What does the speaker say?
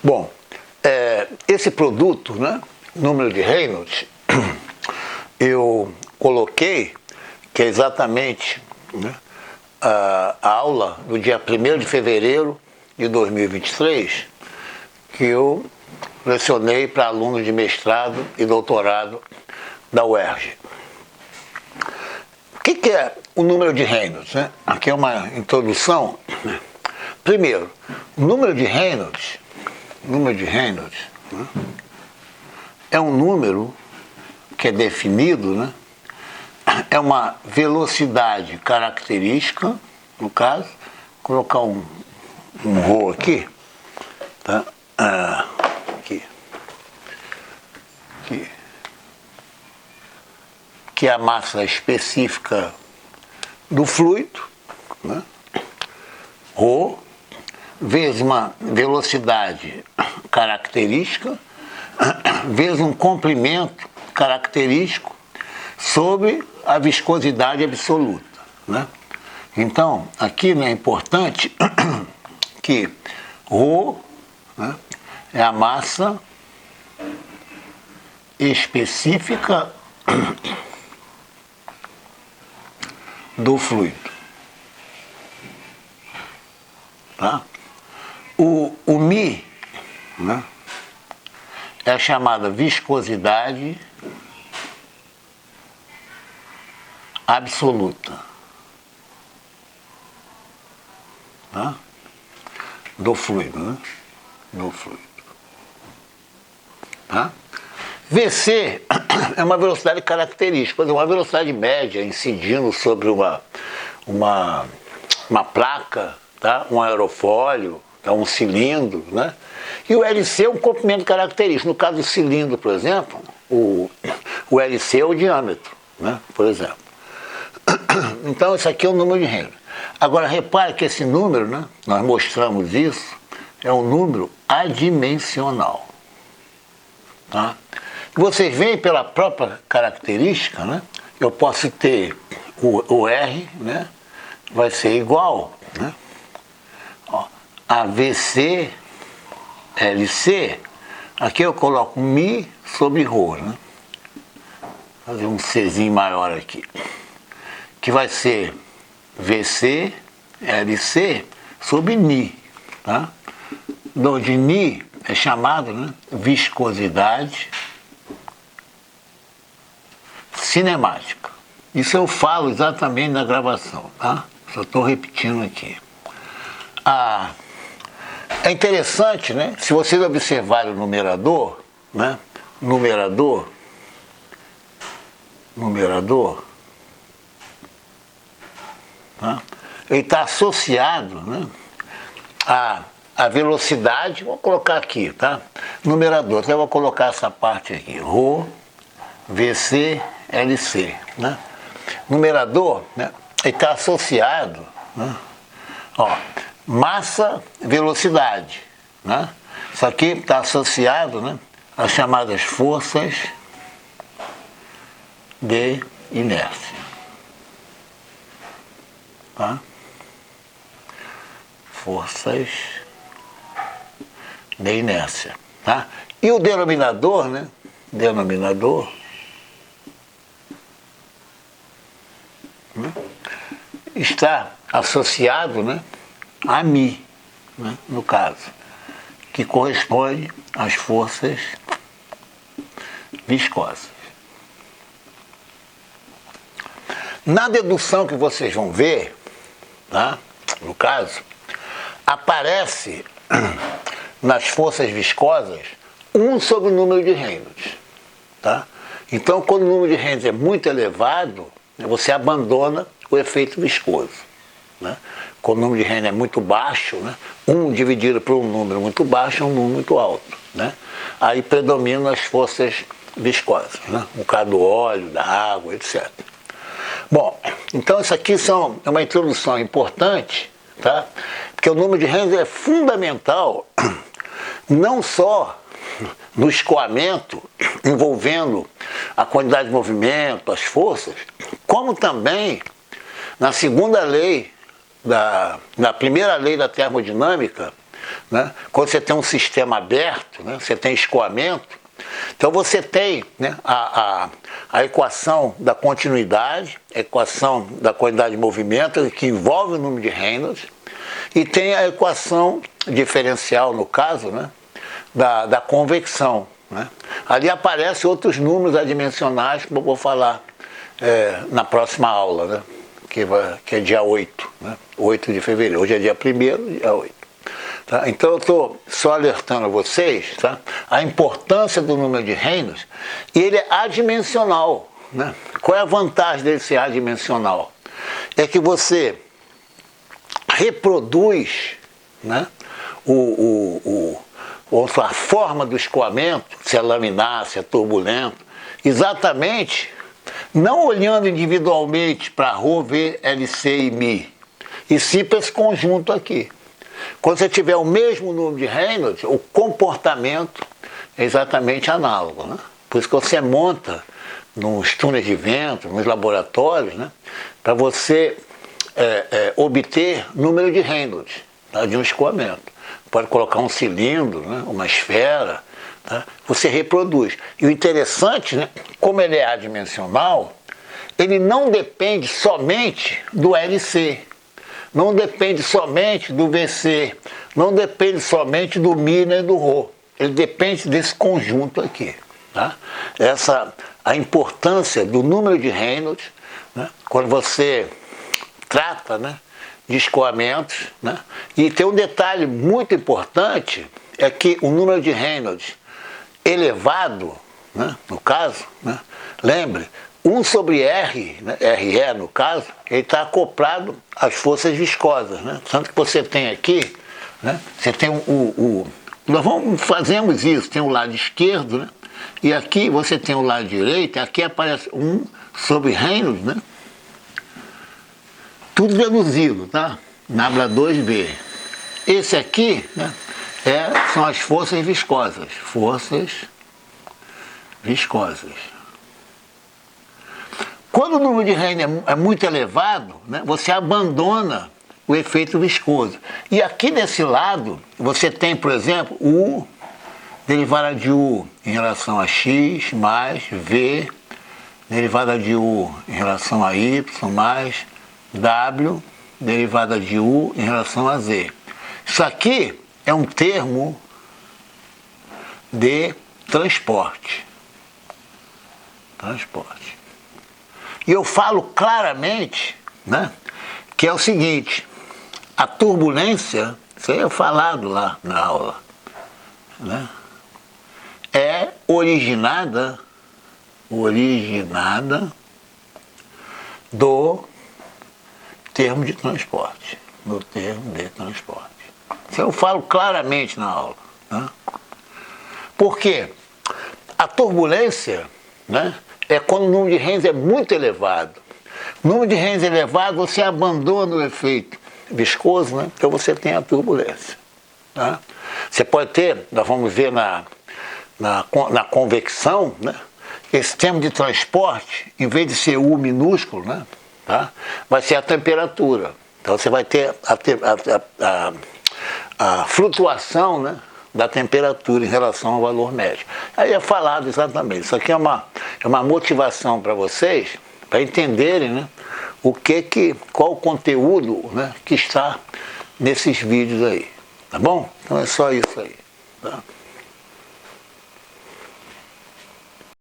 Bom, esse produto, né, número de Reynolds, eu coloquei que é exatamente, né, a aula do dia 1º de fevereiro de 2023, que eu lecionei para alunos de mestrado e doutorado da UERJ. O que é o número de Reynolds, né? Aqui é uma introdução. Primeiro, o número de Reynolds, né, é um número que é definido, né, é uma velocidade característica, no caso, vou colocar um ρ aqui, tá? Aqui, que é a massa específica do fluido, né? ρ, vezes uma velocidade característica, vezes um comprimento característico sobre a viscosidade absoluta, né? Então, aqui, né, é importante que ρ, né, é a massa específica do fluido, tá? O μ, né, é a chamada viscosidade absoluta, tá? Do fluido, né? Do fluido, tá? VC é uma velocidade característica, por exemplo, uma velocidade média incidindo sobre uma placa, tá? Um aerofólio, tá? Um cilindro, né? E o LC é um comprimento característico. No caso do cilindro, por exemplo, o LC é o diâmetro, né? Por exemplo. Então, isso aqui é o número de Reynolds. Agora, repare que esse número, né, nós mostramos isso, é um número adimensional, tá? Vocês veem pela própria característica, né, eu posso ter o R, né, vai ser igual, né, ó, a VC, LC, aqui eu coloco μ sobre ρ, né, fazer um Czinho maior aqui, que vai ser VC, LC sobre Ni, tá? Onde Ni é chamado, né, viscosidade cinemática. Isso eu falo exatamente na gravação, tá? Só estou repetindo aqui. É interessante, né? Se vocês observarem o numerador, né? Numerador, tá? Ele está associado, né, à velocidade, vou colocar aqui, tá? Numerador, então eu vou colocar essa parte aqui, ρ, VC, LC, né? Numerador, né, ele está associado, né, ó, massa, velocidade, né? Isso aqui está associado, né, às chamadas forças de inércia, tá? Forças de inércia, tá? E o denominador, né? Denominador, né, está associado, né, a μ, né, no caso, que corresponde às forças viscosas. Na dedução que vocês vão ver, tá, no caso, aparece nas forças viscosas 1 sobre o número de Reynolds, tá? Então, quando o número de Reynolds é muito elevado, você abandona o efeito viscoso, né? Quando o número de Reynolds é muito baixo, né, 1 dividido por um número muito baixo é um número muito alto, né? Aí predominam as forças viscosas, né? No caso do óleo, da água, etc. Bom, então isso aqui é uma introdução importante, tá? Porque o número de Reynolds é fundamental, não só no escoamento, envolvendo a quantidade de movimento, as forças, como também na segunda lei, na primeira lei da termodinâmica, né? Quando você tem um sistema aberto, né? Você tem escoamento, então você tem, né, a equação da continuidade, a equação da quantidade de movimento, que envolve o número de Reynolds, e tem a equação diferencial, no caso, né, da convecção. Né? Ali aparecem outros números adimensionais que eu vou falar na próxima aula, né, que é dia 8, né, 8 de fevereiro. Hoje é dia 1º, dia 8. Tá? Então eu estou só alertando a vocês, tá, a importância do número de Reynolds, e ele é adimensional. Né? Qual é a vantagem dele ser adimensional? É que você reproduz, né, a forma do escoamento, se é laminar, se é turbulento, exatamente, não olhando individualmente para Rho, V, LC e Mi, e sim para esse conjunto aqui. Quando você tiver o mesmo número de Reynolds, o comportamento é exatamente análogo. Né? Por isso que você monta nos túneis de vento, nos laboratórios, né, para você obter número de Reynolds, tá, de um escoamento. Pode colocar um cilindro, né, uma esfera, tá, você reproduz. E o interessante, né, como ele é adimensional, ele não depende somente do LC. Não depende somente do VC, não depende somente do Mi nem do Rho. Ele depende desse conjunto aqui. Tá? A importância do número de Reynolds, né, quando você trata, né, de escoamentos. Né, e tem um detalhe muito importante, é que o número de Reynolds elevado, né, no caso, né, lembre, 1 sobre R, né, RE no caso, ele está acoplado às forças viscosas. Né? Tanto que você tem aqui, né, você tem nós fazemos isso, tem o lado esquerdo, né, e aqui você tem o lado direito, e aqui aparece 1 sobre Reynolds, né, tudo deduzido, tá? Nabla 2B. Esse aqui, né, são as forças viscosas. Forças viscosas. Quando o número de Reynolds é muito elevado, né, você abandona o efeito viscoso. E aqui desse lado, você tem, por exemplo, U derivada de U em relação a X mais V derivada de U em relação a Y mais W derivada de U em relação a Z. Isso aqui é um termo de transporte. Transporte. E eu falo claramente, né, que é o seguinte, a turbulência, isso aí é falado lá na aula, né, é originada do termo de transporte. Do termo de transporte. Isso eu falo claramente na aula. Né? Por quê? A turbulência, né, é quando o número de Reynolds é muito elevado. O número de Reynolds elevado, você abandona o efeito viscoso, né? Então você tem a turbulência. Tá? Você pode ter, nós vamos ver na convecção, né? Esse termo de transporte, em vez de ser U minúsculo, né? Tá? Vai ser a temperatura. Então você vai ter a flutuação, né, da temperatura em relação ao valor médio. Aí é falado exatamente. Isso aqui é uma motivação para vocês, para entenderem, né, qual o conteúdo, né, que está nesses vídeos aí. Tá bom? Então é só isso aí. Tá?